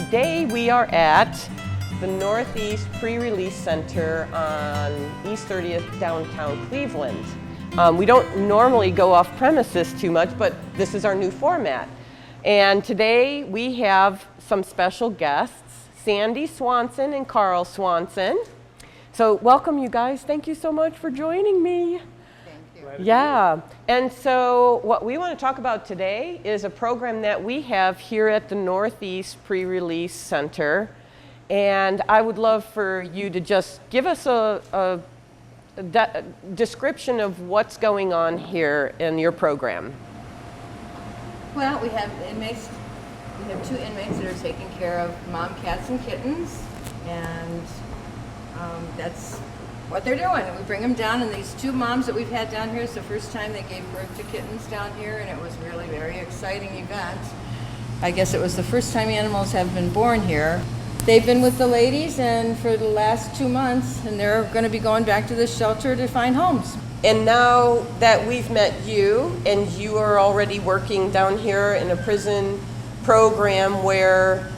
Today we are at the Northeast Prerelease Center on East 30th, downtown Cleveland. We don't normally go off premises too much, but this is our new format. And today we have some special guests, Sandy Swenson and Carl Swenson. So welcome, you guys. Thank you so much for joining me. Yeah, and so what we want to talk about today is a program that we have here at the Northeast Prerelease Center, and I would love for you to just give us a description of what's going on here in your program. Well, we have inmates. We have 2 inmates that are taking care of mom cats and kittens, and that's what they're doing. We bring them down, and these 2 moms that we've had down here, it's the first time they gave birth to kittens down here, and it was really a very exciting event. I guess it was the first time animals have been born here. They've been with the ladies and for the last 2 months, and they're going to be going back to the shelter to find homes. And now that we've met you, and you are already working down here in a prison program where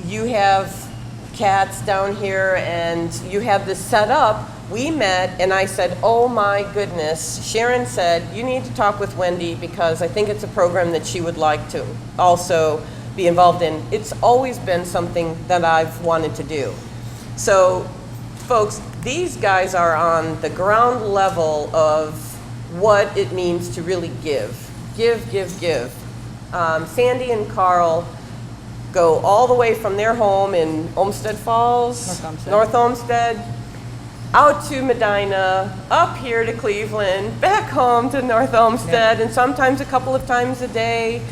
you have cats down here and you have this set up, we met and I said, oh my goodness, Sharon said, you need to talk with Wendy because I think it's a program that she would like to also be involved in. It's always been something that I've wanted to do. So folks, these guys are on the ground level of what it means to really give. Give. Sandy and Carl go all the way from their home in Olmsted Falls, North Olmsted, out to Medina, up here to Cleveland, back home to North Olmsted, and sometimes a couple of times a day,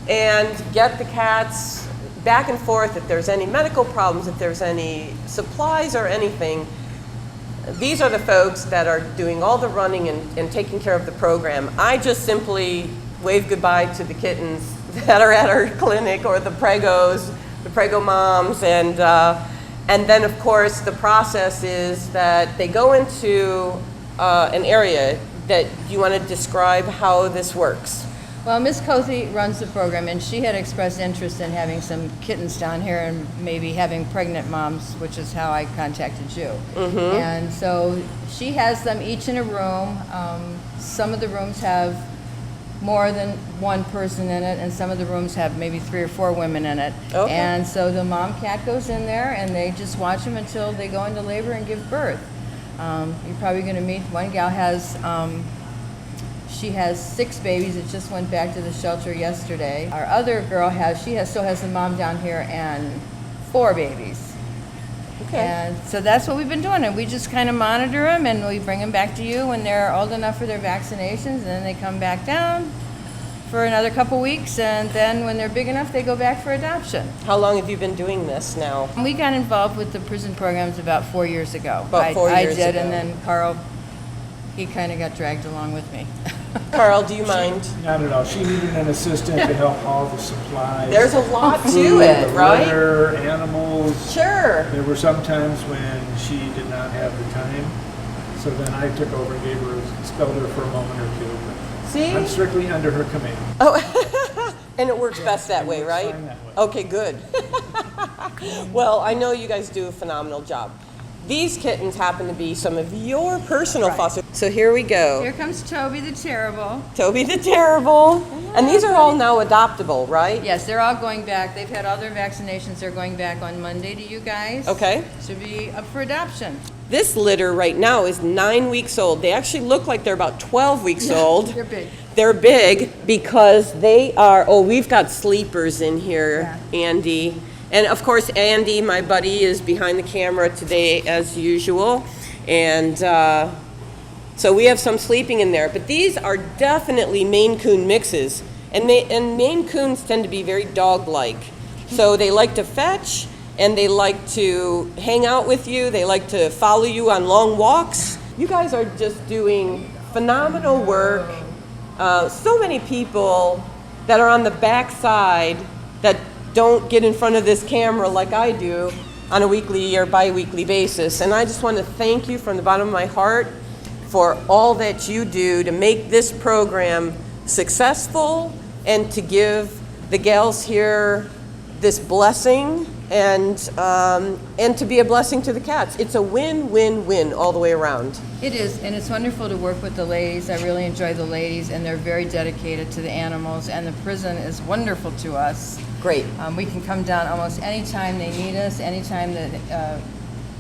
and get the cats back and forth if there's any medical problems, if there's any supplies or anything. These are the folks that are doing all the running and taking care of the program. I just simply wave goodbye to the kittens that are at our clinic, or the pregos, the prego moms, and then of course the process is that they go into an area that you want to describe how this works. Well, Miss Cozy runs the program, and she had expressed interest in having some kittens down here and maybe having pregnant moms, which is how I contacted you. Mm-hmm. And so she has them each in a room. Some of the rooms have more than 1 person in it, and some of the rooms have maybe 3 or 4 women in it. Okay. And so the mom cat goes in there, and they just watch them until they go into labor and give birth. You're probably going to meet one gal she has 6 babies that just went back to the shelter yesterday. Our other girl still has the mom down here and 4 babies. Okay. And so that's what we've been doing, and we just kind of monitor them, and we bring them back to you when they're old enough for their vaccinations, and then they come back down for another couple weeks, and then when they're big enough, they go back for adoption. How long have you been doing this now? We got involved with the prison programs about 4 years ago. About 4 years ago. I did, and then Carl, he kind of got dragged along with me. Carl, do you mind? Not at all. She needed an assistant to help haul the supplies. There's a lot to it, right? Litter, animals. Sure. There were some times when she did not have the time, so then I took over and spelled her for a moment or 2. See? I'm strictly under her command. Oh, and it works best that way, right? Fine that way. Okay, good. Well, I know you guys do a phenomenal job. These kittens happen to be some of your personal fosters. So here we go. Here comes Toby the Terrible. Toby the Terrible. And these are all now adoptable, right? Yes, they're all going back. They've had all their vaccinations. They're going back on Monday to you guys. Okay. To be up for adoption. This litter right now is 9 weeks old. They actually look like they're about 12 weeks old. They're big. They're big because they are, we've got sleepers in here, Andy. And of course, Andy, my buddy, is behind the camera today as usual. And so we have some sleeping in there. But these are definitely Maine Coon mixes. And Maine Coons tend to be very dog-like. So they like to fetch, and they like to hang out with you. They like to follow you on long walks. You guys are just doing phenomenal work. So many people that are on the backside that don't get in front of this camera like I do on a weekly or bi-weekly basis. And I just want to thank you from the bottom of my heart for all that you do to make this program successful and to give the gals here this blessing and to be a blessing to the cats. It's a win-win-win all the way around. It is, and it's wonderful to work with the ladies. I really enjoy the ladies, and they're very dedicated to the animals, and the prison is wonderful to us. Great. We can come down almost any time they need us, anytime that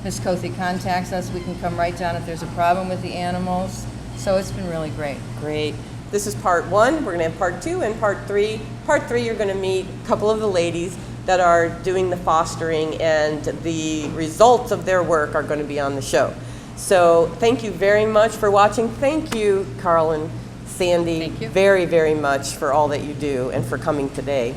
Ms. Kothe contacts us, we can come right down if there's a problem with the animals. So it's been really great. Great. This is part 1. We're going to have part 2 and part 3. Part 3, you're going to meet a couple of the ladies that are doing the fostering, and the results of their work are going to be on the show. So thank you very much for watching. Thank you, Carl and Sandy, Thank you. very, very much for all that you do and for coming today.